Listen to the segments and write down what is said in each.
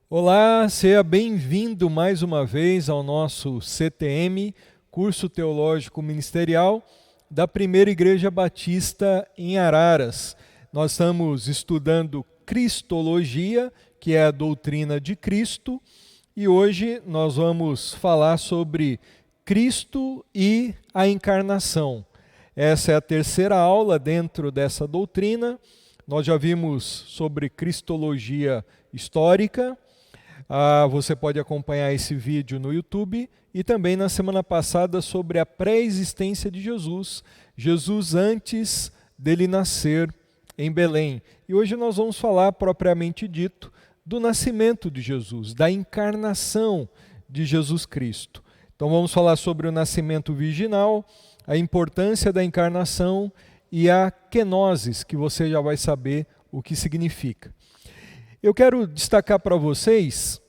Olá, seja bem-vindo mais uma vez ao nosso CTM, Curso Teológico Ministerial, da Primeira Igreja Batista em Araras. Nós estamos estudando Cristologia, que é a doutrina de Cristo, e hoje nós vamos falar sobre Cristo e a encarnação. Essa é a terceira aula dentro dessa doutrina. Nós já vimos sobre Cristologia histórica. Você pode acompanhar esse vídeo no YouTube e também na semana passada sobre a pré-existência de Jesus, Jesus antes dele nascer em Belém. E hoje nós vamos falar propriamente dito do nascimento de Jesus, da encarnação de Jesus Cristo. Então vamos falar sobre o nascimento virginal, a importância da encarnação e a kenosis, que você já vai saber o que significa. Eu quero destacar para vocês,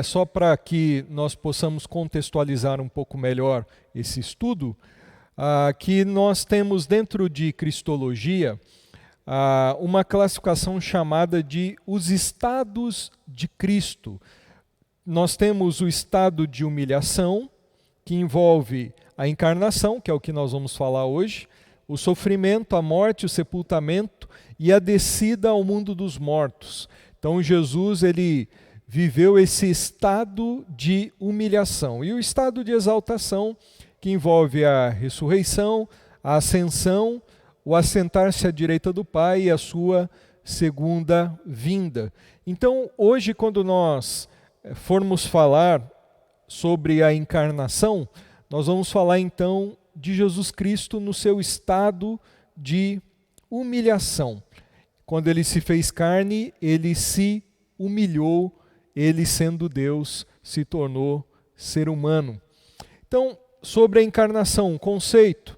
só para que nós possamos contextualizar um pouco melhor esse estudo, que nós temos dentro de Cristologia uma classificação chamada de os estados de Cristo. Nós temos o estado de humilhação, que envolve a encarnação, que é o que nós vamos falar hoje, o sofrimento, a morte, o sepultamento e a descida ao mundo dos mortos. Então Jesus ele viveu esse estado de humilhação. E o estado de exaltação, que envolve a ressurreição, a ascensão, o assentar-se à direita do Pai e a sua segunda vinda. Então, hoje, quando nós formos falar sobre a encarnação, nós vamos falar então de Jesus Cristo no seu estado de humilhação. Quando ele se fez carne, ele se humilhou, ele sendo Deus se tornou ser humano. Então, sobre a encarnação, um conceito,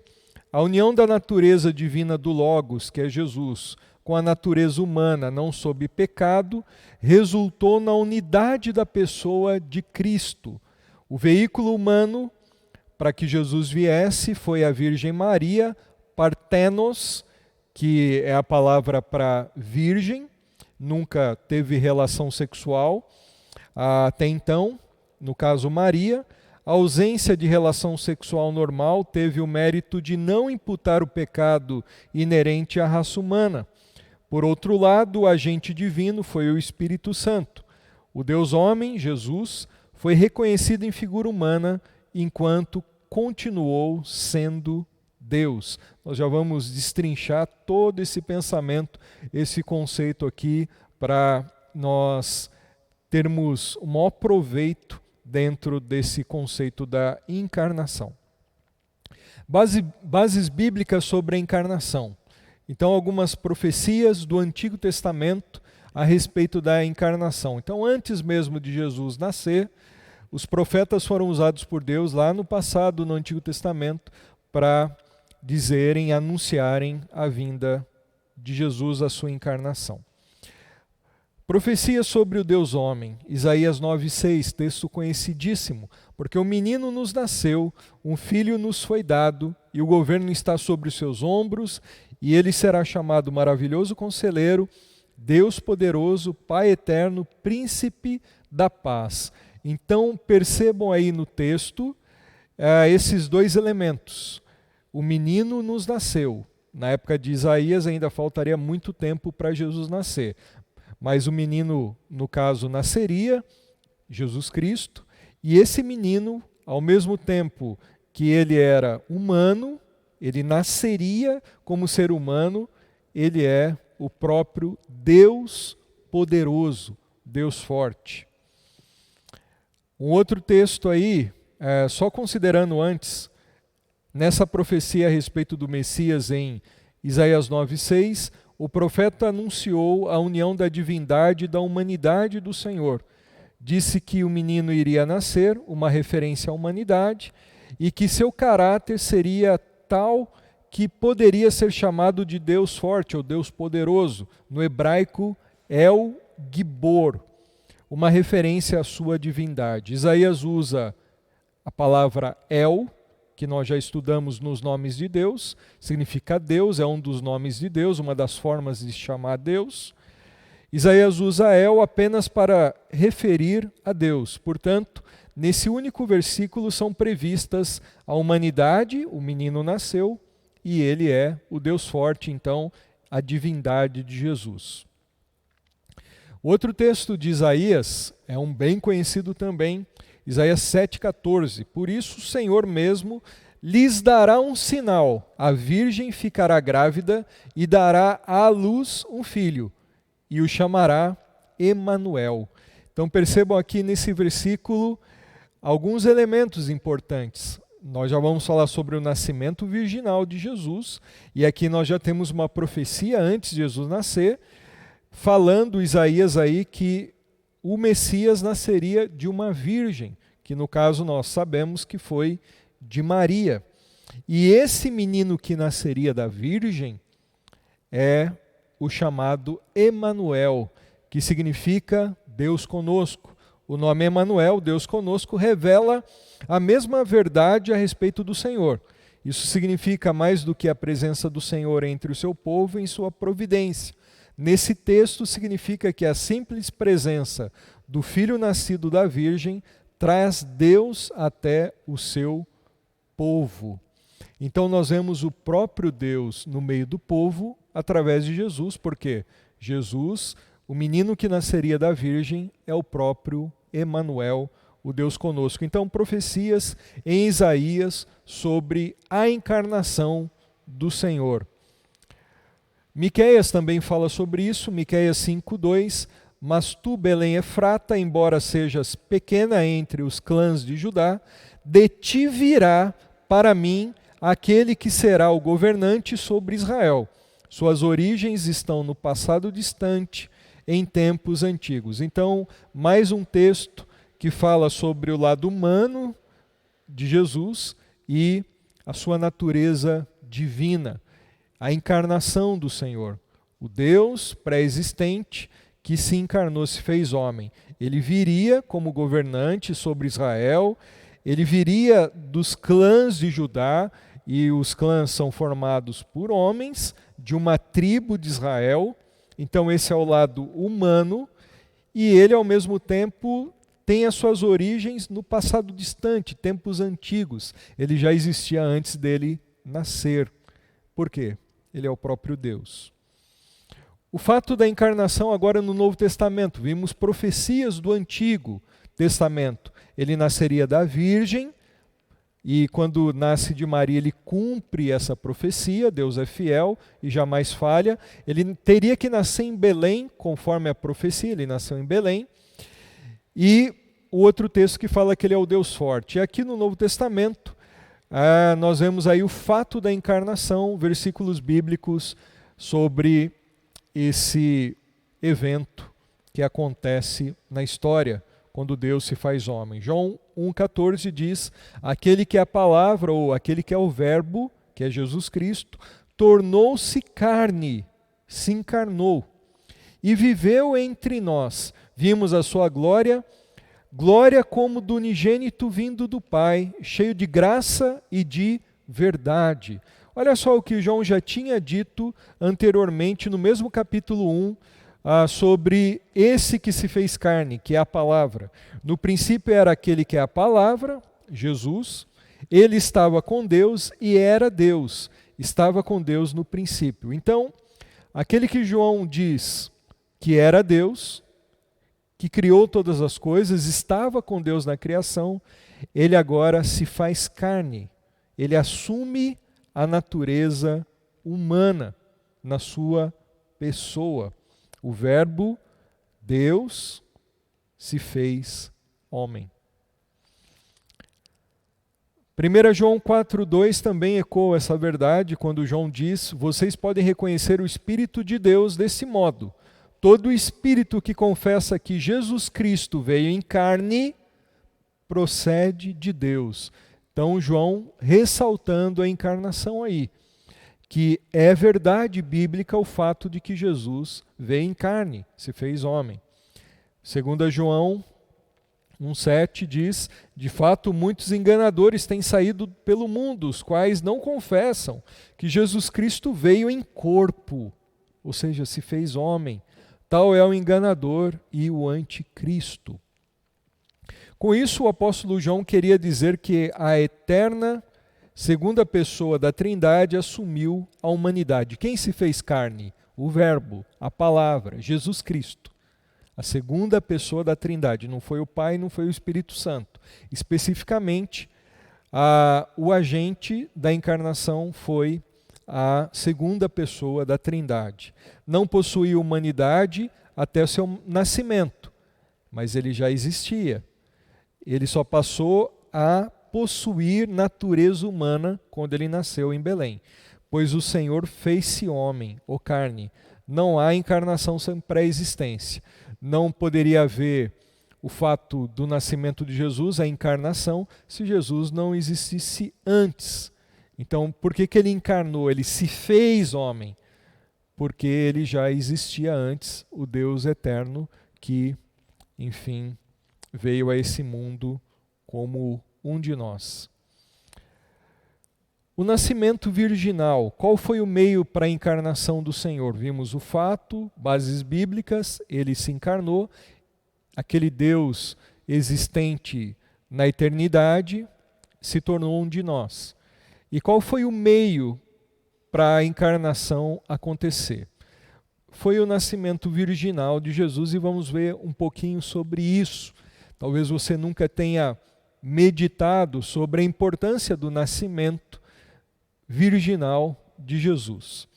a união da natureza divina do Logos, que é Jesus, com a natureza humana não sob pecado, resultou na unidade da pessoa de Cristo. O veículo humano para que Jesus viesse foi a Virgem Maria, partenos, que é a palavra para virgem, nunca teve relação sexual até então, no caso Maria. A ausência de relação sexual normal teve o mérito de não imputar o pecado inerente à raça humana. Por outro lado, o agente divino foi o Espírito Santo. O Deus homem, Jesus, foi reconhecido em figura humana enquanto continuou sendo Deus. Nós já vamos destrinchar todo esse pensamento, esse conceito aqui, para nós termos o maior proveito dentro desse conceito da encarnação. Bases bíblicas sobre a encarnação. Então, algumas profecias do Antigo Testamento a respeito da encarnação. Então, antes mesmo de Jesus nascer, os profetas foram usados por Deus lá no passado, no Antigo Testamento, para dizerem, anunciarem a vinda de Jesus, a sua encarnação. Profecia sobre o Deus homem, Isaías 9,6, texto conhecidíssimo. Porque um menino nos nasceu, um filho nos foi dado, e o governo está sobre os seus ombros, e ele será chamado Maravilhoso Conselheiro, Deus Poderoso, Pai Eterno, Príncipe da Paz. Então percebam aí no texto esses dois elementos. O menino nos nasceu. Na época de Isaías ainda faltaria muito tempo para Jesus nascer. Mas o menino, no caso, nasceria, Jesus Cristo, e esse menino, ao mesmo tempo que ele era humano, ele nasceria como ser humano, ele é o próprio Deus poderoso, Deus forte. Um outro texto aí, só considerando antes, nessa profecia a respeito do Messias em Isaías 9,6, o profeta anunciou a união da divindade e da humanidade do Senhor. Disse que o menino iria nascer, uma referência à humanidade, e que seu caráter seria tal que poderia ser chamado de Deus forte ou Deus poderoso, no hebraico El Gibor, uma referência à sua divindade. Isaías usa a palavra El, que nós já estudamos nos nomes de Deus, significa Deus, é um dos nomes de Deus, uma das formas de chamar Deus. Isaías usa El apenas para referir a Deus. Portanto, nesse único versículo são previstas a humanidade, o menino nasceu, e ele é o Deus forte, então, a divindade de Jesus. Outro texto de Isaías é um bem conhecido também, Isaías 7,14. Por isso o Senhor mesmo lhes dará um sinal, a virgem ficará grávida e dará à luz um filho, e o chamará Emanuel. Então percebam aqui nesse versículo alguns elementos importantes. Nós já vamos falar sobre o nascimento virginal de Jesus, e aqui nós já temos uma profecia antes de Jesus nascer, falando Isaías aí que o Messias nasceria de uma virgem, que no caso nós sabemos que foi de Maria. E esse menino que nasceria da virgem é o chamado Emanuel, que significa Deus conosco. O nome Emanuel, Deus conosco, revela a mesma verdade a respeito do Senhor. Isso significa mais do que a presença do Senhor entre o seu povo em sua providência. Nesse texto significa que a simples presença do Filho nascido da Virgem traz Deus até o seu povo. Então nós vemos o próprio Deus no meio do povo através de Jesus, porque Jesus, o menino que nasceria da Virgem, é o próprio Emanuel, o Deus conosco. Então profecias em Isaías sobre a encarnação do Senhor. Miqueias também fala sobre isso, Miqueias 5,2, mas tu, Belém Efrata, embora sejas pequena entre os clãs de Judá, de ti virá para mim aquele que será o governante sobre Israel. Suas origens estão no passado distante, em tempos antigos. Então, mais um texto que fala sobre o lado humano de Jesus e a sua natureza divina, a encarnação do Senhor, o Deus pré-existente que se encarnou, se fez homem. Ele viria como governante sobre Israel, ele viria dos clãs de Judá, e os clãs são formados por homens de uma tribo de Israel. Então esse é o lado humano, e ele ao mesmo tempo tem as suas origens no passado distante, tempos antigos. Ele já existia antes dele nascer. Por quê? Ele é o próprio Deus. O fato da encarnação agora no Novo Testamento, vimos profecias do Antigo Testamento. Ele nasceria da Virgem, e quando nasce de Maria ele cumpre essa profecia, Deus é fiel e jamais falha. Ele teria que nascer em Belém, conforme a profecia, ele nasceu em Belém. E o outro texto que fala que ele é o Deus forte. E aqui no Novo Testamento, nós vemos aí o fato da encarnação, versículos bíblicos sobre esse evento que acontece na história, quando Deus se faz homem. João 1,14 diz, aquele que é a palavra, ou aquele que é o verbo, que é Jesus Cristo, tornou-se carne, se encarnou, e viveu entre nós. Vimos a sua glória, glória como do unigênito vindo do Pai, cheio de graça e de verdade. Olha só o que João já tinha dito anteriormente, no mesmo capítulo 1, sobre esse que se fez carne, que é a palavra. No princípio era aquele que é a palavra, Jesus, ele estava com Deus e era Deus, estava com Deus no princípio. Então, aquele que João diz que era Deus, que criou todas as coisas, estava com Deus na criação, ele agora se faz carne, ele assume a natureza humana na sua pessoa. O verbo Deus se fez homem. 1 João 4,2 também ecoa essa verdade quando João diz, vocês podem reconhecer o Espírito de Deus desse modo. Todo espírito que confessa que Jesus Cristo veio em carne procede de Deus. Então João ressaltando a encarnação aí, que é verdade bíblica o fato de que Jesus veio em carne, se fez homem. 2 João 1,7 diz, de fato muitos enganadores têm saído pelo mundo, os quais não confessam que Jesus Cristo veio em corpo, ou seja, se fez homem. Tal é o enganador e o anticristo. Com isso, o apóstolo João queria dizer que a eterna segunda pessoa da Trindade assumiu a humanidade. Quem se fez carne? O Verbo, a Palavra, Jesus Cristo. A segunda pessoa da Trindade. Não foi o Pai, não foi o Espírito Santo. Especificamente, o agente da encarnação foi a segunda pessoa da Trindade. Não possuía humanidade até o seu nascimento, mas ele já existia. Ele só passou a possuir natureza humana quando ele nasceu em Belém. Pois o Senhor fez-se homem, ou carne. Não há encarnação sem pré-existência. Não poderia haver o fato do nascimento de Jesus, a encarnação, se Jesus não existisse antes. Então, por que ele encarnou? Ele se fez homem. Porque ele já existia antes, o Deus eterno que, enfim, veio a esse mundo como um de nós. O nascimento virginal, qual foi o meio para a encarnação do Senhor? Vimos o fato, bases bíblicas, ele se encarnou, aquele Deus existente na eternidade se tornou um de nós. E qual foi o meio para a encarnação acontecer? Foi o nascimento virginal de Jesus e vamos ver um pouquinho sobre isso. Talvez você nunca tenha meditado sobre a importância do nascimento virginal de Jesus.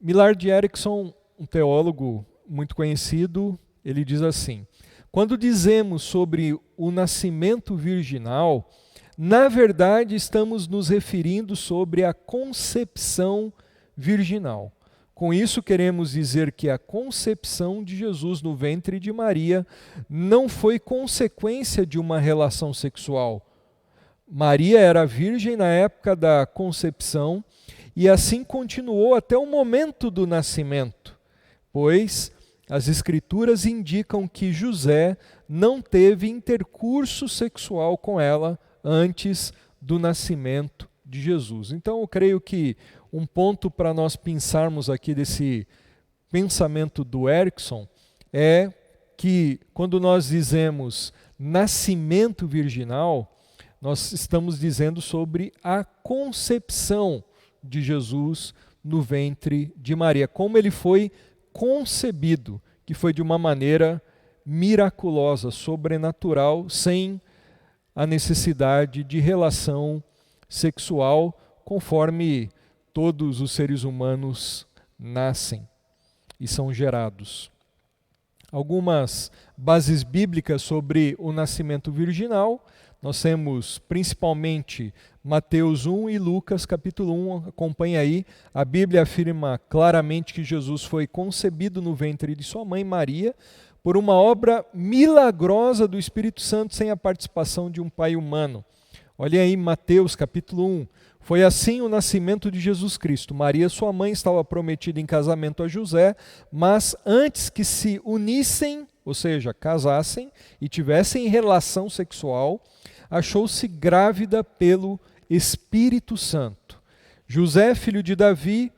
Millard Erickson, um teólogo muito conhecido, ele diz assim: quando dizemos sobre o nascimento virginal, na verdade estamos nos referindo sobre a concepção virginal. Com isso queremos dizer que a concepção de Jesus no ventre de Maria não foi consequência de uma relação sexual. Maria era virgem na época da concepção e assim continuou até o momento do nascimento, pois as Escrituras indicam que José não teve intercurso sexual com ela antes do nascimento de Jesus. Então eu creio que um ponto para nós pensarmos aqui desse pensamento do Erickson é que quando nós dizemos nascimento virginal, nós estamos dizendo sobre a concepção de Jesus no ventre de Maria, como ele foi concebido, que foi de uma maneira miraculosa, sobrenatural, sem a necessidade de relação sexual, conforme todos os seres humanos nascem e são gerados. Algumas bases bíblicas sobre o nascimento virginal. Nós temos principalmente Mateus 1 e Lucas capítulo 1, acompanha aí. A Bíblia afirma claramente que Jesus foi concebido no ventre de sua mãe Maria por uma obra milagrosa do Espírito Santo sem a participação de um pai humano. Olha aí Mateus capítulo 1. Foi assim o nascimento de Jesus Cristo. Maria, sua mãe, estava prometida em casamento a José, mas antes que se unissem, ou seja, casassem e tivessem relação sexual, achou-se grávida pelo Espírito Santo. José, filho de Davi,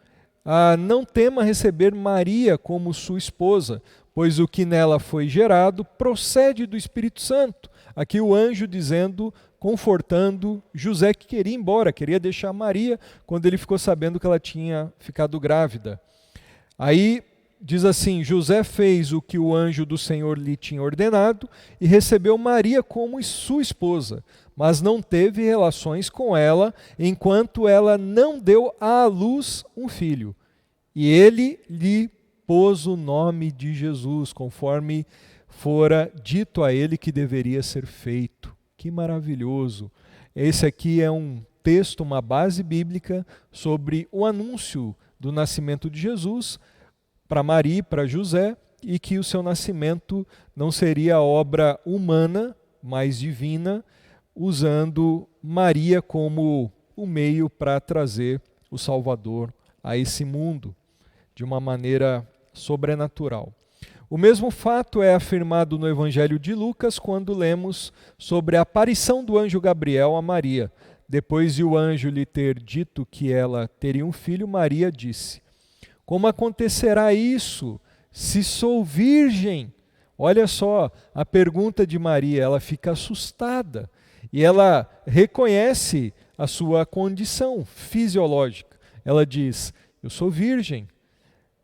não tema receber Maria como sua esposa, pois o que nela foi gerado procede do Espírito Santo. Aqui o anjo dizendo, confortando José que queria ir embora, queria deixar Maria quando ele ficou sabendo que ela tinha ficado grávida. Aí diz assim, José fez o que o anjo do Senhor lhe tinha ordenado e recebeu Maria como sua esposa, mas não teve relações com ela enquanto ela não deu à luz um filho. E ele lhe pôs o nome de Jesus, conforme fora dito a ele que deveria ser feito. Que maravilhoso! Esse aqui é um texto, uma base bíblica sobre o anúncio do nascimento de Jesus para Maria e para José, e que o seu nascimento não seria obra humana, mas divina, usando Maria como o meio para trazer o Salvador a esse mundo de uma maneira sobrenatural. O mesmo fato é afirmado no Evangelho de Lucas quando lemos sobre a aparição do anjo Gabriel a Maria. Depois de o anjo lhe ter dito que ela teria um filho, Maria disse: como acontecerá isso, Se sou virgem. Olha só a pergunta de Maria, ela fica assustada e ela reconhece a sua condição fisiológica. Ela diz: eu sou virgem.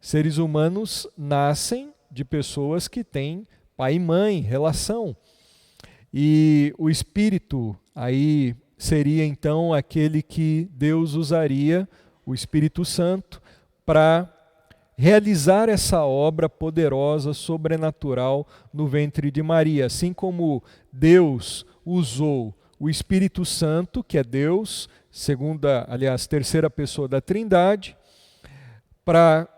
Seres humanos nascem de pessoas que têm pai e mãe, relação. E o Espírito aí seria então aquele que Deus usaria, o Espírito Santo, para realizar essa obra poderosa, sobrenatural no ventre de Maria. Assim como Deus usou o Espírito Santo, que é Deus, terceira pessoa da Trindade, para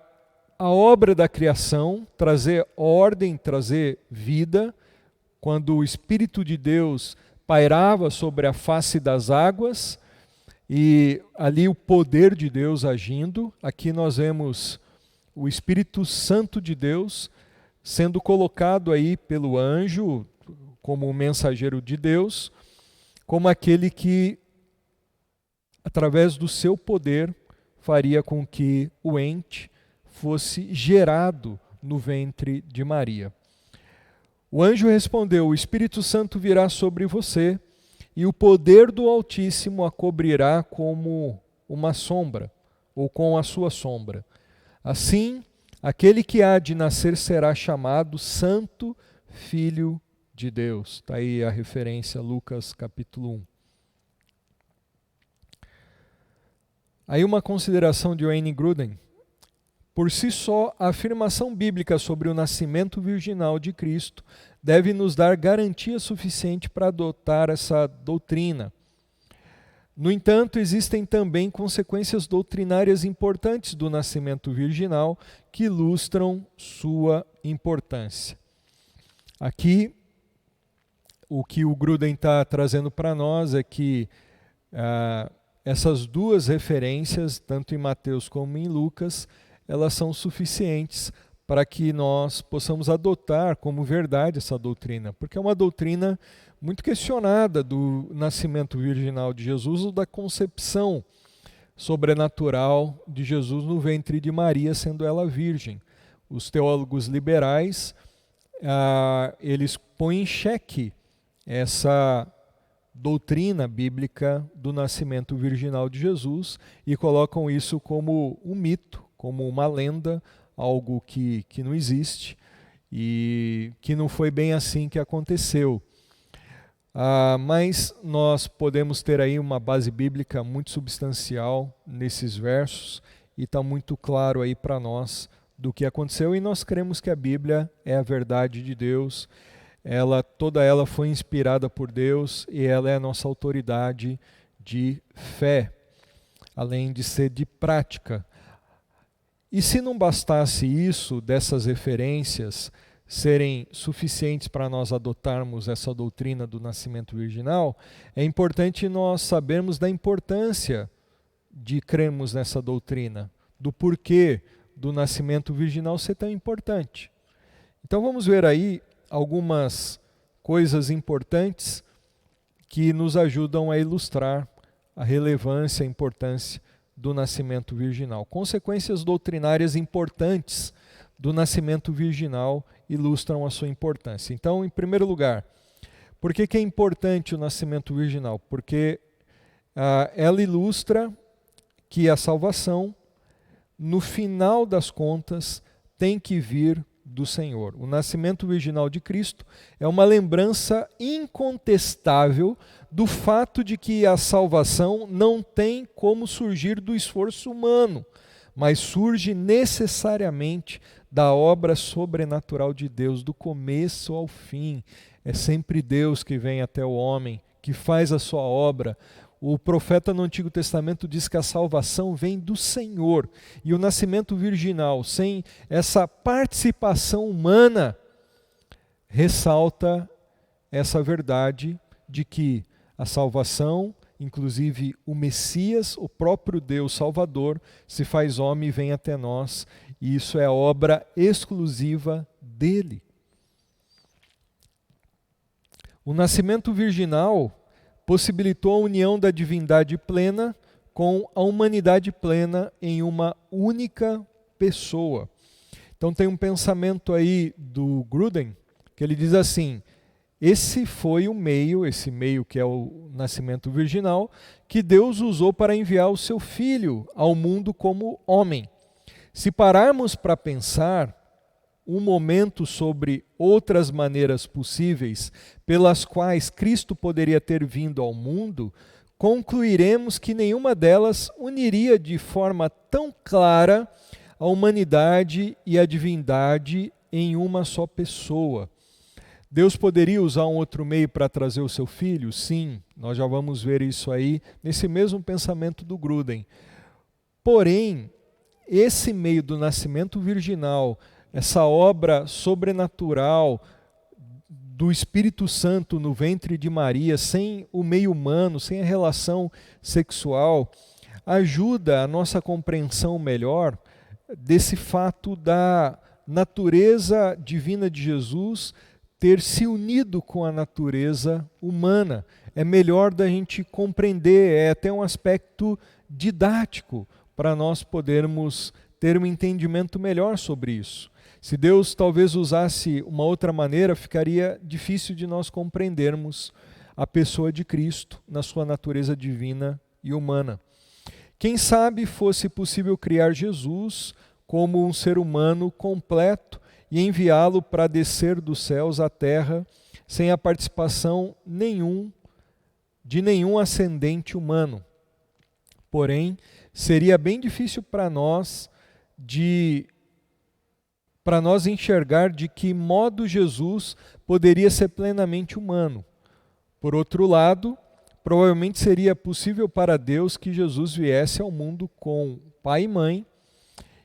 a obra da criação, trazer ordem, trazer vida, quando o Espírito de Deus pairava sobre a face das águas, e ali o poder de Deus agindo. Aqui nós vemos o Espírito Santo de Deus sendo colocado aí pelo anjo como o mensageiro de Deus, como aquele que, através do seu poder, faria com que o ente fosse gerado no ventre de Maria. O anjo respondeu: o Espírito Santo virá sobre você e o poder do Altíssimo a cobrirá como uma sombra, ou com a sua sombra. Assim, aquele que há de nascer será chamado Santo Filho de Deus. Está aí a referência, Lucas capítulo 1. Aí uma consideração de Wayne Grudem. Por si só, a afirmação bíblica sobre o nascimento virginal de Cristo deve nos dar garantia suficiente para adotar essa doutrina. No entanto, existem também consequências doutrinárias importantes do nascimento virginal que ilustram sua importância. Aqui, o que o Grudem está trazendo para nós é que essas duas referências, tanto em Mateus como em Lucas, elas são suficientes para que nós possamos adotar como verdade essa doutrina, porque é uma doutrina muito questionada do nascimento virginal de Jesus ou da concepção sobrenatural de Jesus no ventre de Maria, sendo ela virgem. Os teólogos liberais, eles põem em xeque essa doutrina bíblica do nascimento virginal de Jesus e colocam isso como um mito, como uma lenda, algo que não existe e que não foi bem assim que aconteceu. Mas nós podemos ter aí uma base bíblica muito substancial nesses versos e está muito claro aí para nós do que aconteceu, e nós cremos que a Bíblia é a verdade de Deus, toda ela foi inspirada por Deus e ela é a nossa autoridade de fé, além de ser de prática. E se não bastasse isso, dessas referências serem suficientes para nós adotarmos essa doutrina do nascimento virginal, é importante nós sabermos da importância de crermos nessa doutrina, do porquê do nascimento virginal ser tão importante. Então vamos ver aí algumas coisas importantes que nos ajudam a ilustrar a relevância e a importância do nascimento virginal. Consequências doutrinárias importantes do nascimento virginal ilustram a sua importância. Então, em primeiro lugar, por que é importante o nascimento virginal? Porque ela ilustra que a salvação, no final das contas, tem que vir do Senhor. O nascimento virginal de Cristo é uma lembrança incontestável do fato de que a salvação não tem como surgir do esforço humano, mas surge necessariamente da obra sobrenatural de Deus, do começo ao fim. É sempre Deus que vem até o homem, que faz a sua obra. O profeta no Antigo Testamento diz que a salvação vem do Senhor. E o nascimento virginal, sem essa participação humana, ressalta essa verdade de que a salvação, inclusive o Messias, o próprio Deus Salvador, se faz homem e vem até nós. E isso é obra exclusiva dele. O nascimento virginal possibilitou a união da divindade plena com a humanidade plena em uma única pessoa. Então tem um pensamento aí do Gruden, que ele diz assim: esse foi o meio, esse meio que é o nascimento virginal, que Deus usou para enviar o seu Filho ao mundo como homem. Se pararmos para pensar um momento sobre outras maneiras possíveis pelas quais Cristo poderia ter vindo ao mundo, concluiremos que nenhuma delas uniria de forma tão clara a humanidade e a divindade em uma só pessoa. Deus poderia usar um outro meio para trazer o seu filho? Sim, nós já vamos ver isso aí nesse mesmo pensamento do Gruden. Porém, esse meio do nascimento virginal, essa obra sobrenatural do Espírito Santo no ventre de Maria, sem o meio humano, sem a relação sexual, ajuda a nossa compreensão melhor desse fato da natureza divina de Jesus ter se unido com a natureza humana. É melhor da gente compreender, é até um aspecto didático para nós podermos ter um entendimento melhor sobre isso. Se Deus talvez usasse uma outra maneira, ficaria difícil de nós compreendermos a pessoa de Cristo na sua natureza divina e humana. Quem sabe fosse possível criar Jesus como um ser humano completo e enviá-lo para descer dos céus à terra sem a participação de nenhum ascendente humano. Porém, seria bem difícil para nós enxergar de que modo Jesus poderia ser plenamente humano. Por outro lado, provavelmente seria possível para Deus que Jesus viesse ao mundo com pai e mãe,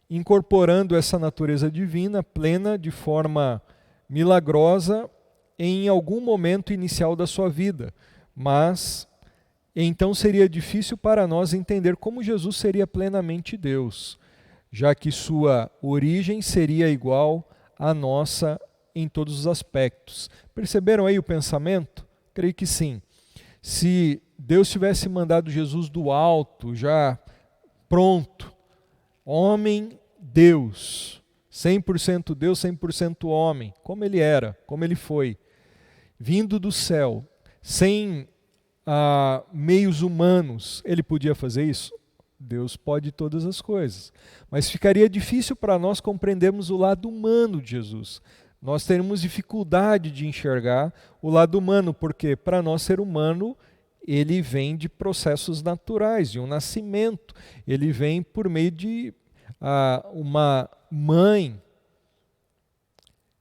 incorporando essa natureza divina plena de forma milagrosa em algum momento inicial da sua vida. Mas então seria difícil para nós entender como Jesus seria plenamente Deus, já que sua origem seria igual à nossa em todos os aspectos. Perceberam aí o pensamento? Creio que sim. Se Deus tivesse mandado Jesus do alto, já pronto, homem, Deus, 100% Deus, 100% homem, como ele era, como ele foi, vindo do céu, sem meios humanos, ele podia fazer isso? Deus pode todas as coisas, mas ficaria difícil para nós compreendermos o lado humano de Jesus. Nós teremos dificuldade de enxergar o lado humano, porque para nós ser humano, ele vem de processos naturais, de um nascimento, ele vem por meio de uma mãe.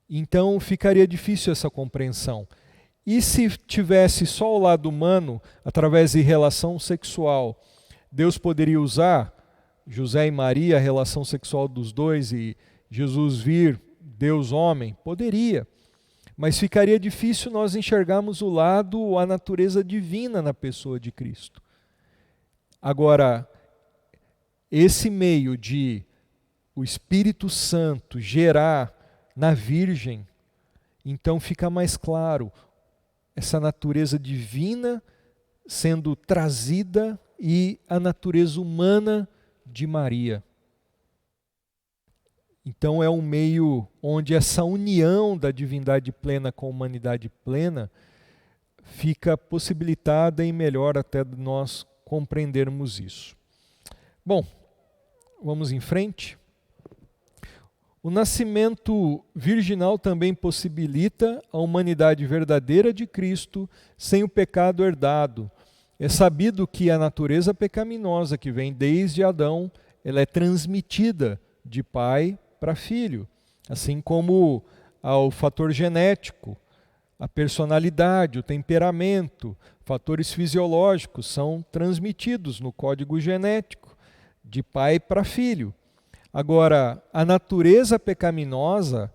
Então ficaria difícil essa compreensão. E se tivesse só o lado humano, através de relação sexual, Deus poderia usar José e Maria, a relação sexual dos dois, e Jesus vir, Deus homem? Poderia. Mas ficaria difícil nós enxergarmos o lado, a natureza divina na pessoa de Cristo. Agora, esse meio de o Espírito Santo gerar na Virgem, então fica mais claro essa natureza divina sendo trazida e a natureza humana de Maria. Então é um meio onde essa união da divindade plena com a humanidade plena fica possibilitada e melhor até nós compreendermos isso. Bom, vamos em frente. O nascimento virginal também possibilita a humanidade verdadeira de Cristo sem o pecado herdado. É sabido que a natureza pecaminosa que vem desde Adão, ela é transmitida de pai para filho, assim como o fator genético, a personalidade, o temperamento, fatores fisiológicos são transmitidos no código genético de pai para filho. Agora, a natureza pecaminosa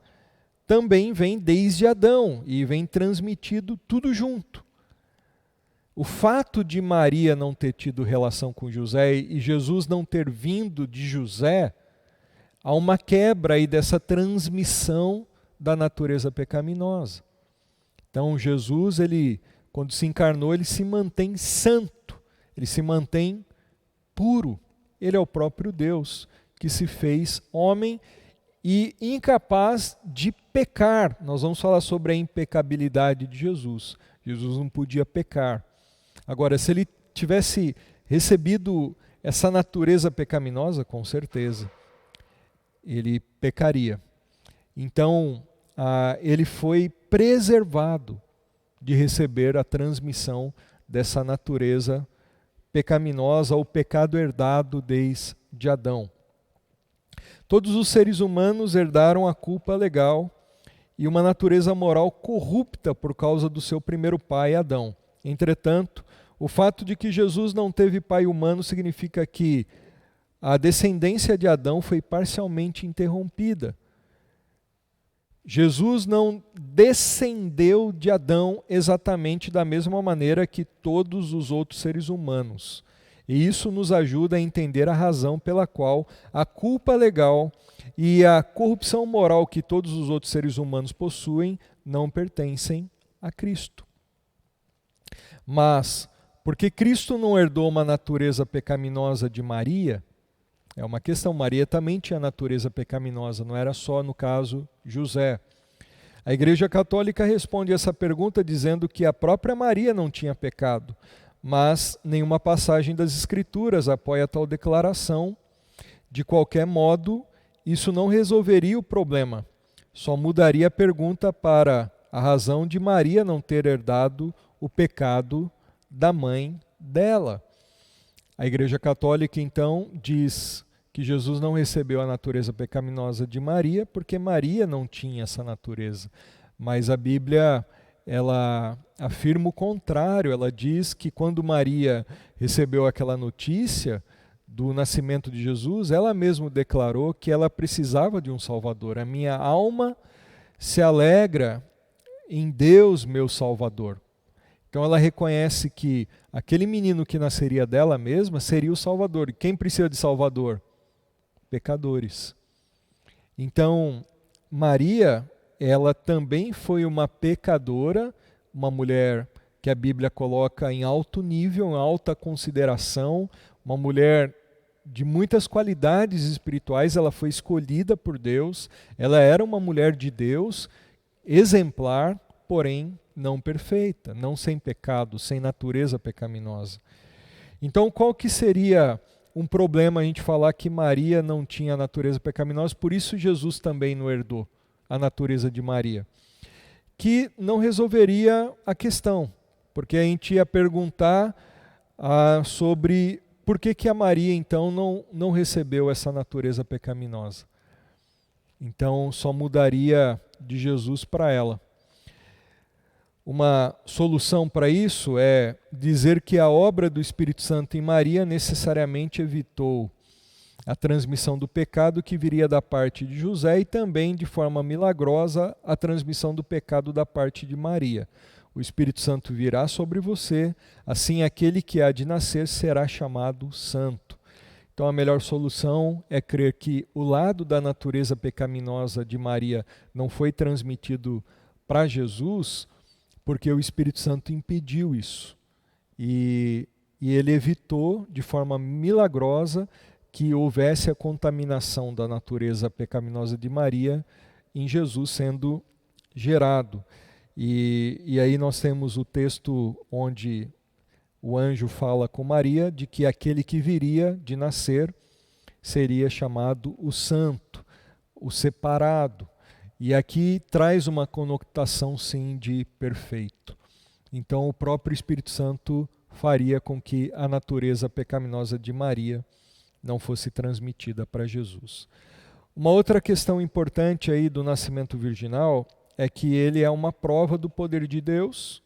também vem desde Adão e vem transmitido tudo junto. O fato de Maria não ter tido relação com José e Jesus não ter vindo de José, há uma quebra aí dessa transmissão da natureza pecaminosa. Então Jesus, quando se encarnou, ele se mantém santo, ele se mantém puro. Ele é o próprio Deus que se fez homem e incapaz de pecar. Nós vamos falar sobre a impecabilidade de Jesus. Jesus não podia pecar. Agora, se ele tivesse recebido essa natureza pecaminosa, com certeza, ele pecaria. Então, ele foi preservado de receber a transmissão dessa natureza pecaminosa, o pecado herdado desde Adão. Todos os seres humanos herdaram a culpa legal e uma natureza moral corrupta por causa do seu primeiro pai, Adão. Entretanto, o fato de que Jesus não teve pai humano significa que a descendência de Adão foi parcialmente interrompida. Jesus não descendeu de Adão exatamente da mesma maneira que todos os outros seres humanos. E isso nos ajuda a entender a razão pela qual a culpa legal e a corrupção moral que todos os outros seres humanos possuem não pertencem a Cristo. Mas, porque Cristo não herdou uma natureza pecaminosa de Maria, é uma questão. Maria também tinha natureza pecaminosa, não era só, no caso, José. A Igreja Católica responde essa pergunta dizendo que a própria Maria não tinha pecado, mas nenhuma passagem das Escrituras apoia tal declaração. De qualquer modo, isso não resolveria o problema. Só mudaria a pergunta para a razão de Maria não ter herdado o pecado da mãe dela. A Igreja Católica, então, diz que Jesus não recebeu a natureza pecaminosa de Maria porque Maria não tinha essa natureza. Mas a Bíblia, ela afirma o contrário. Ela diz que quando Maria recebeu aquela notícia do nascimento de Jesus, ela mesma declarou que ela precisava de um Salvador. A minha alma se alegra em Deus, meu Salvador. Então ela reconhece que aquele menino que nasceria dela mesma seria o Salvador. E quem precisa de Salvador? Pecadores. Então, Maria, ela também foi uma pecadora, uma mulher que a Bíblia coloca em alto nível, em alta consideração, uma mulher de muitas qualidades espirituais. Ela foi escolhida por Deus, ela era uma mulher de Deus, exemplar, porém não perfeita, não sem pecado, sem natureza pecaminosa. Então, qual que seria um problema a gente falar que Maria não tinha natureza pecaminosa? Por isso Jesus também não herdou a natureza de Maria. Que não resolveria a questão, porque a gente ia perguntar sobre por que a Maria então não recebeu essa natureza pecaminosa. Então só mudaria de Jesus para ela. Uma solução para isso é dizer que a obra do Espírito Santo em Maria necessariamente evitou a transmissão do pecado que viria da parte de José e também, de forma milagrosa, a transmissão do pecado da parte de Maria. O Espírito Santo virá sobre você, assim aquele que há de nascer será chamado santo. Então a melhor solução é crer que o lado da natureza pecaminosa de Maria não foi transmitido para Jesus, porque o Espírito Santo impediu isso. E ele evitou, de forma milagrosa, que houvesse a contaminação da natureza pecaminosa de Maria em Jesus sendo gerado. E aí nós temos o texto onde o anjo fala com Maria de que aquele que viria de nascer seria chamado o santo, o separado. E aqui traz uma conotação, sim, de perfeito. Então o próprio Espírito Santo faria com que a natureza pecaminosa de Maria não fosse transmitida para Jesus. Uma outra questão importante aí do nascimento virginal é que ele é uma prova do poder de Deus.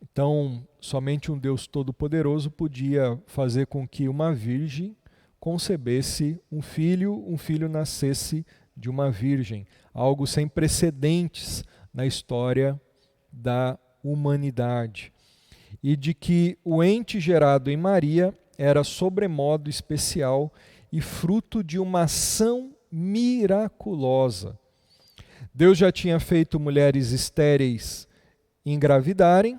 Então, somente um Deus todo-poderoso podia fazer com que uma virgem concebesse um filho nascesse de uma virgem, algo sem precedentes na história da humanidade. E de que o ente gerado em Maria era sobremodo especial e fruto de uma ação miraculosa. Deus já tinha feito mulheres estéreis engravidarem.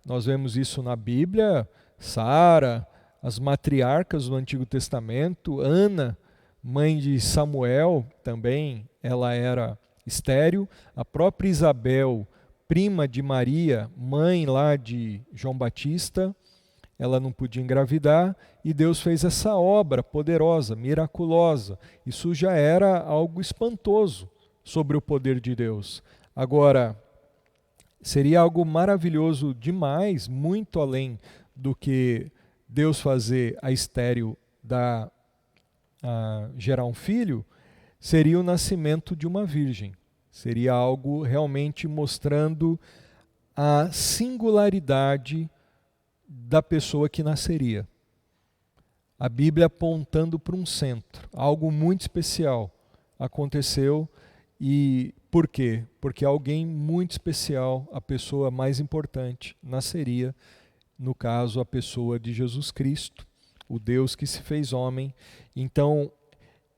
Nós vemos isso na Bíblia. Sara, as matriarcas do Antigo Testamento, Ana, mãe de Samuel, também ela era estéril. A própria Isabel, prima de Maria, mãe lá de João Batista, ela não podia engravidar, e Deus fez essa obra poderosa, miraculosa. Isso já era algo espantoso sobre o poder de Deus. Agora, seria algo maravilhoso demais, muito além do que Deus fazer a estéril gerar um filho, seria o nascimento de uma virgem. Seria algo realmente mostrando a singularidade da pessoa que nasceria. A Bíblia apontando para um centro, algo muito especial aconteceu. E por quê? Porque alguém muito especial, a pessoa mais importante, nasceria, no caso, a pessoa de Jesus Cristo, o Deus que se fez homem. Então,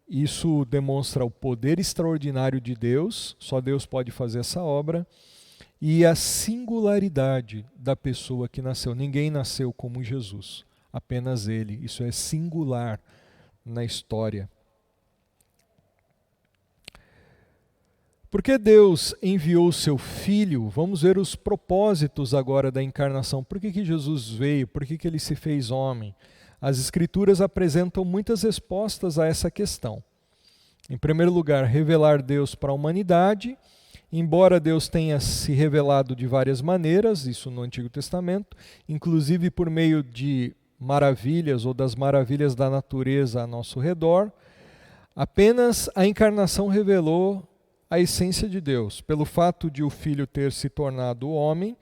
isso demonstra o poder extraordinário de Deus, só Deus pode fazer essa obra, e a singularidade da pessoa que nasceu. Ninguém nasceu como Jesus, apenas ele. Isso é singular na história. Por que Deus enviou o seu Filho? Vamos ver os propósitos agora da encarnação. Por que Jesus veio? Por que ele se fez homem? As Escrituras apresentam muitas respostas a essa questão. Em primeiro lugar, revelar Deus para a humanidade. Embora Deus tenha se revelado de várias maneiras, isso no Antigo Testamento, inclusive por meio de maravilhas ou das maravilhas da natureza a nosso redor, apenas a encarnação revelou a essência de Deus. Pelo fato de o Filho ter se tornado homem,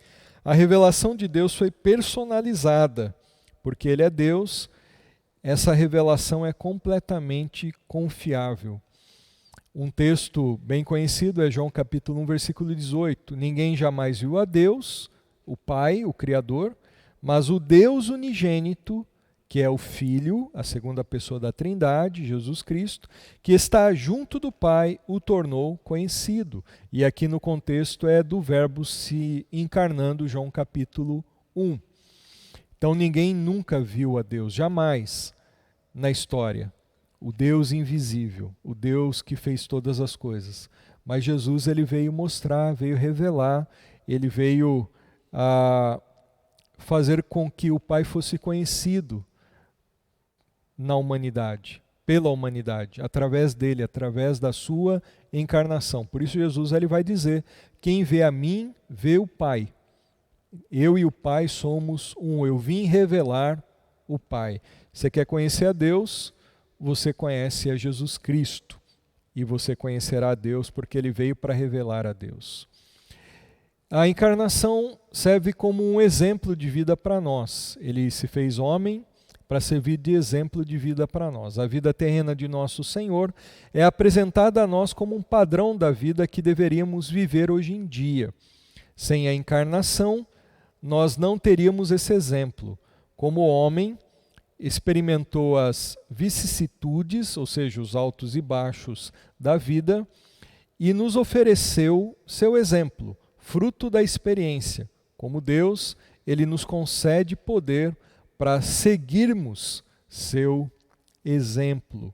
a revelação de Deus foi personalizada, porque ele é Deus. Essa revelação é completamente confiável. Um texto bem conhecido é João capítulo 1, versículo 18. Ninguém jamais viu a Deus, o Pai, o Criador, mas o Deus unigênito, que é o Filho, a segunda pessoa da Trindade, Jesus Cristo, que está junto do Pai, o tornou conhecido. E aqui no contexto é do Verbo se encarnando, João capítulo 1. Então ninguém nunca viu a Deus, jamais na história. O Deus invisível, o Deus que fez todas as coisas. Mas Jesus ele veio mostrar, veio revelar, ele veio fazer com que o Pai fosse conhecido na humanidade, pela humanidade, através dele, através da sua encarnação. Por isso Jesus ele vai dizer: quem vê a mim, vê o Pai. Eu e o Pai somos um. Eu vim revelar o Pai. Você quer conhecer a Deus? Você conhece a Jesus Cristo. E você conhecerá a Deus porque ele veio para revelar a Deus. A encarnação serve como um exemplo de vida para nós. Ele se fez homem para servir de exemplo de vida para nós. A vida terrena de nosso Senhor é apresentada a nós como um padrão da vida que deveríamos viver hoje em dia. Sem a encarnação, nós não teríamos esse exemplo. Como homem, experimentou as vicissitudes, ou seja, os altos e baixos da vida, e nos ofereceu seu exemplo, fruto da experiência. Como Deus, ele nos concede poder para seguirmos seu exemplo.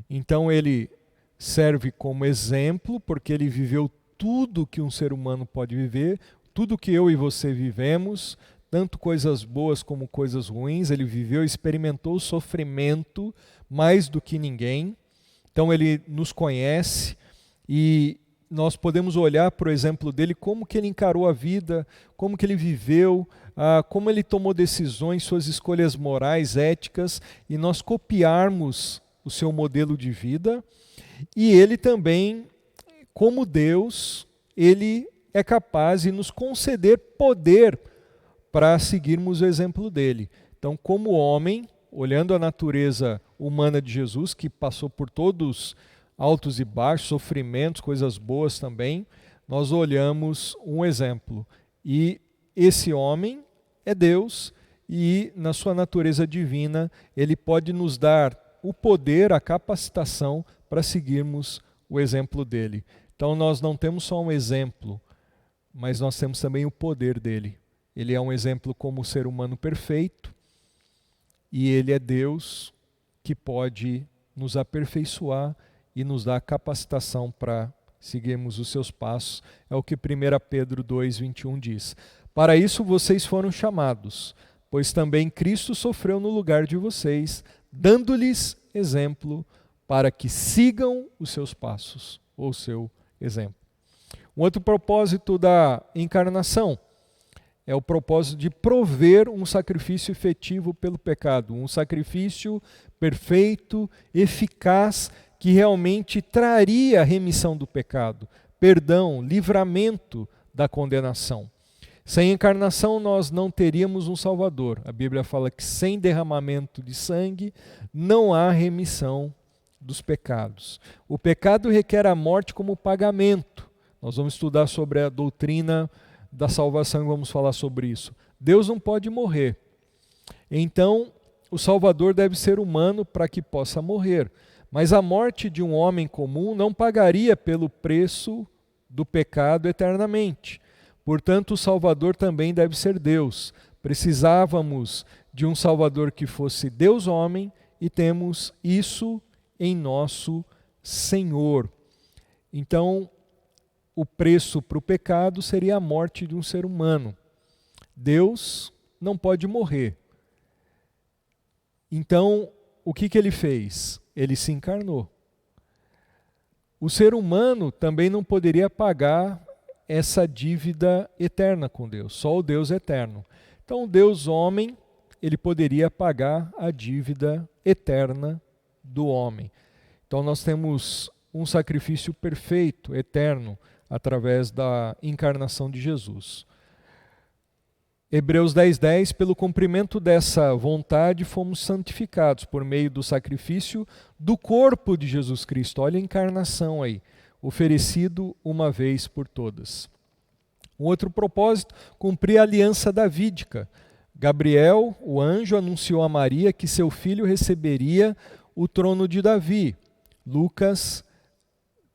Então ele serve como exemplo, porque ele viveu tudo que um ser humano pode viver, tudo que eu e você vivemos, tanto coisas boas como coisas ruins. Ele viveu, experimentou o sofrimento mais do que ninguém. Então ele nos conhece e nós podemos olhar para o exemplo dele, como que ele encarou a vida, como que ele viveu, como ele tomou decisões, suas escolhas morais, éticas, e nós copiarmos o seu modelo de vida. E ele também, como Deus, ele é capaz de nos conceder poder para seguirmos o exemplo dele. Então, como homem, olhando a natureza humana de Jesus, que passou por todos altos e baixos, sofrimentos, coisas boas também, nós olhamos um exemplo. E esse homem é Deus, e na sua natureza divina, ele pode nos dar o poder, a capacitação para seguirmos o exemplo dele. Então nós não temos só um exemplo, mas nós temos também o poder dele. Ele é um exemplo como ser humano perfeito, e ele é Deus que pode nos aperfeiçoar e nos dar capacitação para seguirmos os seus passos. É o que 1 Pedro 2:21 diz. Para isso vocês foram chamados, pois também Cristo sofreu no lugar de vocês, dando-lhes exemplo para que sigam os seus passos, ou seu exemplo. Um outro propósito da encarnação é o propósito de prover um sacrifício efetivo pelo pecado, um sacrifício perfeito, eficaz, que realmente traria a remissão do pecado, perdão, livramento da condenação. Sem encarnação nós não teríamos um Salvador. A Bíblia fala que sem derramamento de sangue não há remissão dos pecados. O pecado requer a morte como pagamento. Nós vamos estudar sobre a doutrina da salvação e vamos falar sobre isso. Deus não pode morrer. Então, o Salvador deve ser humano para que possa morrer. Mas a morte de um homem comum não pagaria pelo preço do pecado eternamente. Portanto, o Salvador também deve ser Deus. Precisávamos de um Salvador que fosse Deus-homem e temos isso em nosso Senhor. Então, o preço para o pecado seria a morte de um ser humano. Deus não pode morrer. Então, o que ele fez? Ele se encarnou. O ser humano também não poderia pagar essa dívida eterna com Deus, só o Deus eterno. Então, o Deus homem, ele poderia pagar a dívida eterna do homem. Então, nós temos um sacrifício perfeito, eterno, através da encarnação de Jesus. Hebreus 10:10, pelo cumprimento dessa vontade fomos santificados por meio do sacrifício do corpo de Jesus Cristo. Olha a encarnação aí, oferecido uma vez por todas. Um outro propósito, cumprir a aliança davídica. Gabriel, o anjo, anunciou a Maria que seu filho receberia o trono de Davi. Lucas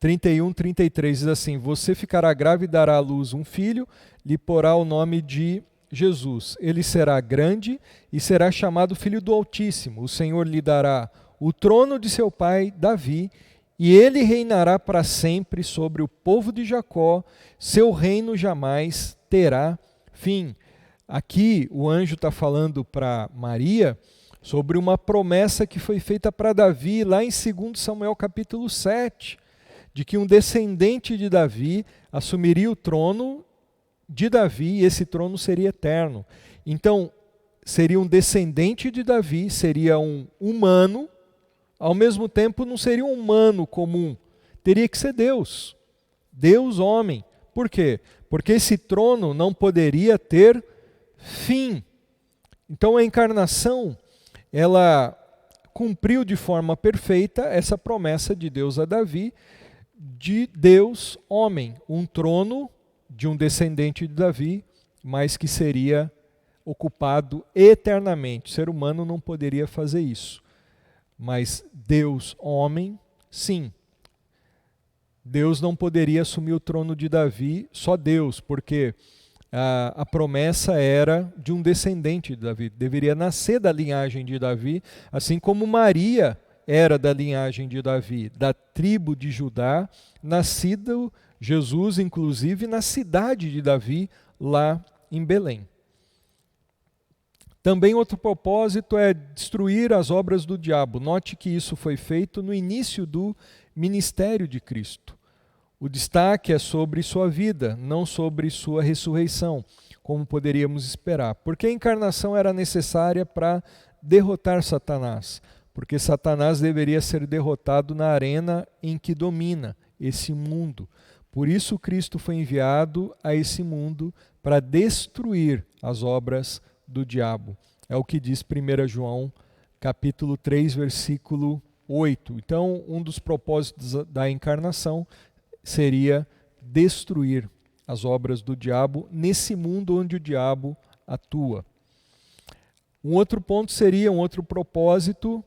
31:33 diz assim: você ficará grávida e dará à luz um filho, lhe porá o nome de Jesus. Ele será grande e será chamado Filho do Altíssimo. O Senhor lhe dará o trono de seu pai Davi, e ele reinará para sempre sobre o povo de Jacó. Seu reino jamais terá fim. Aqui o anjo está falando para Maria sobre uma promessa que foi feita para Davi lá em 2 Samuel capítulo 7, de que um descendente de Davi assumiria o trono de Davi e esse trono seria eterno. Então, seria um descendente de Davi, seria um humano, ao mesmo tempo não seria um humano comum, teria que ser Deus, Deus homem. Por quê? Porque esse trono não poderia ter fim. Então a encarnação, ela cumpriu de forma perfeita essa promessa de Deus a Davi, de Deus homem, um trono de um descendente de Davi, mas que seria ocupado eternamente. O ser humano não poderia fazer isso. Mas Deus, homem, sim. Deus não poderia assumir o trono de Davi, só Deus, porque a promessa era de um descendente de Davi. Deveria nascer da linhagem de Davi, assim como Maria era da linhagem de Davi, da tribo de Judá, nascido Jesus, inclusive, na cidade de Davi, lá em Belém. Também outro propósito é destruir as obras do diabo. Note que isso foi feito no início do ministério de Cristo. O destaque é sobre sua vida, não sobre sua ressurreição, como poderíamos esperar. Porque a encarnação era necessária para derrotar Satanás. Porque Satanás deveria ser derrotado na arena em que domina esse mundo. Por isso Cristo foi enviado a esse mundo para destruir as obras do diabo. É o que diz 1 João capítulo 3, versículo 8. Então, um dos propósitos da encarnação seria destruir as obras do diabo nesse mundo onde o diabo atua. Um outro ponto seria, um outro propósito,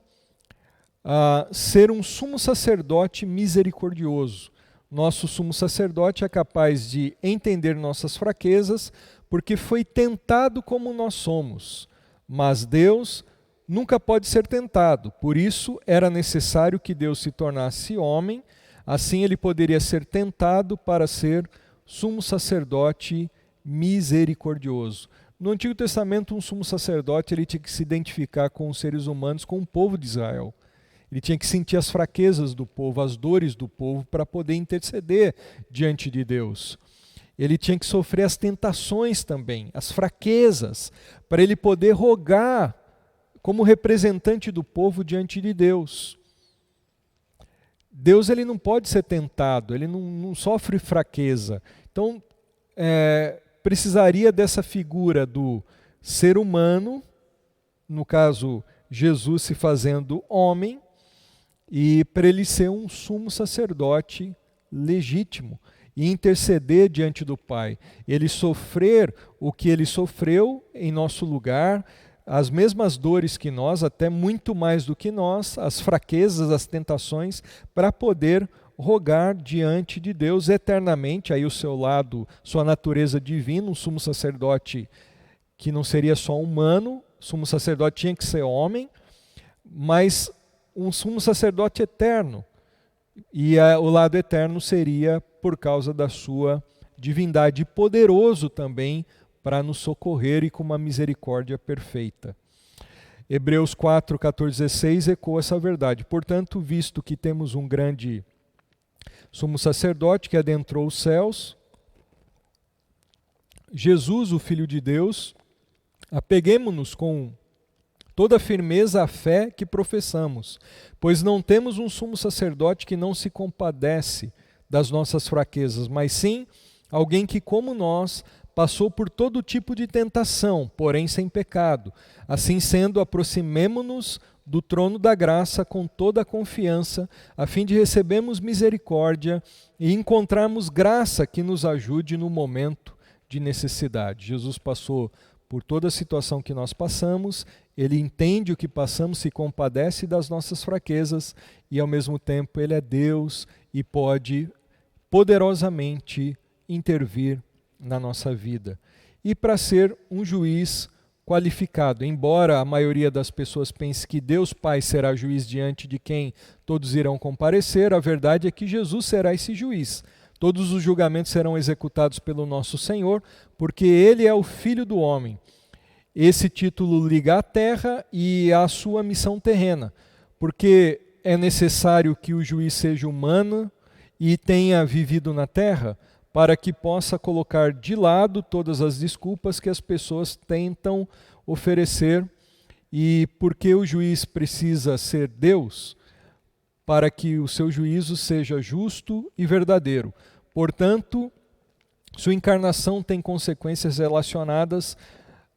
ser um sumo sacerdote misericordioso. Nosso sumo sacerdote é capaz de entender nossas fraquezas, porque foi tentado como nós somos, mas Deus nunca pode ser tentado. Por isso, era necessário que Deus se tornasse homem, assim ele poderia ser tentado para ser sumo sacerdote misericordioso. No Antigo Testamento, um sumo sacerdote ele tinha que se identificar com os seres humanos, com o povo de Israel. Ele tinha que sentir as fraquezas do povo, as dores do povo, para poder interceder diante de Deus. Ele tinha que sofrer as tentações também, as fraquezas, para ele poder rogar como representante do povo diante de Deus. Deus ele não pode ser tentado, ele não sofre fraqueza. Então, precisaria dessa figura do ser humano, no caso, Jesus se fazendo homem, e para ele ser um sumo sacerdote legítimo e interceder diante do Pai. Ele sofrer o que ele sofreu em nosso lugar, as mesmas dores que nós, até muito mais do que nós, as fraquezas, as tentações, para poder rogar diante de Deus eternamente, aí o seu lado, sua natureza divina, um sumo sacerdote que não seria só humano, sumo sacerdote tinha que ser homem, mas um sumo sacerdote eterno. E o lado eterno seria por causa da sua divindade, poderoso também para nos socorrer e com uma misericórdia perfeita. Hebreus 4, 14, 16 ecoa essa verdade. Portanto, visto que temos um grande sumo sacerdote que adentrou os céus, Jesus, o Filho de Deus, apeguemo-nos com toda a firmeza à fé que professamos, pois não temos um sumo sacerdote que não se compadece das nossas fraquezas, mas sim alguém que, como nós, passou por todo tipo de tentação, porém sem pecado. Assim sendo, aproximemo-nos do trono da graça com toda a confiança, a fim de recebermos misericórdia e encontrarmos graça que nos ajude no momento de necessidade. Jesus passou por toda a situação que nós passamos, ele entende o que passamos, se compadece das nossas fraquezas e, ao mesmo tempo, ele é Deus e pode poderosamente intervir na nossa vida. E para ser um juiz qualificado, embora a maioria das pessoas pense que Deus Pai será juiz diante de quem todos irão comparecer, a verdade é que Jesus será esse juiz. Todos os julgamentos serão executados pelo nosso Senhor, porque Ele é o Filho do Homem. Esse título liga à terra e à sua missão terrena, porque é necessário que o juiz seja humano e tenha vivido na terra, para que possa colocar de lado todas as desculpas que as pessoas tentam oferecer, e porque o juiz precisa ser Deus, para que o seu juízo seja justo e verdadeiro. Portanto, sua encarnação tem consequências relacionadas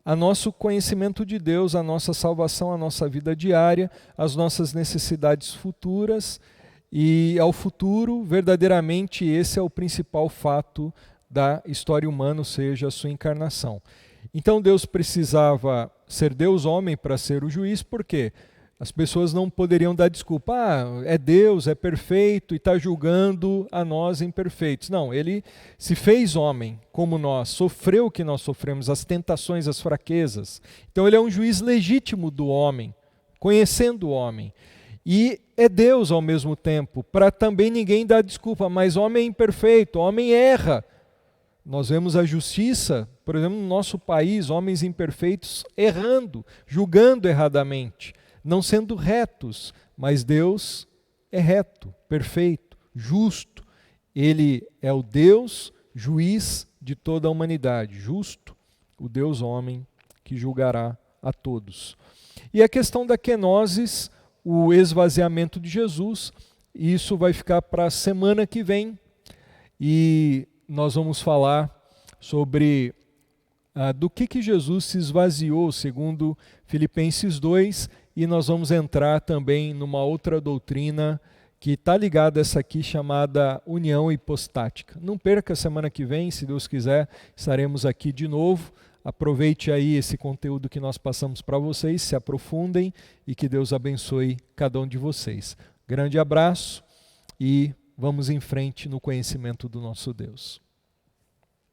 a nosso conhecimento de Deus, a nossa salvação, a nossa vida diária, as nossas necessidades futuras e ao futuro. Verdadeiramente esse é o principal fato da história humana, ou seja, a sua encarnação. Então Deus precisava ser Deus homem para ser o juiz, por quê? As pessoas não poderiam dar desculpa, é Deus, é perfeito e está julgando a nós imperfeitos. Não, ele se fez homem como nós, sofreu o que nós sofremos, as tentações, as fraquezas. Então ele é um juiz legítimo do homem, conhecendo o homem. E é Deus ao mesmo tempo, para também ninguém dar desculpa, mas homem é imperfeito, homem erra. Nós vemos a justiça, por exemplo, no nosso país, homens imperfeitos errando, julgando erradamente, não sendo retos, mas Deus é reto, perfeito, justo. Ele é o Deus juiz de toda a humanidade, justo, o Deus homem que julgará a todos. E a questão da kenosis, o esvaziamento de Jesus, isso vai ficar para a semana que vem, e nós vamos falar sobre do que Jesus se esvaziou, segundo Filipenses 2, e nós vamos entrar também numa outra doutrina que está ligada a essa aqui, chamada união hipostática. Não perca a semana que vem, se Deus quiser, estaremos aqui de novo. Aproveite aí esse conteúdo que nós passamos para vocês, se aprofundem e que Deus abençoe cada um de vocês. Grande abraço e vamos em frente no conhecimento do nosso Deus.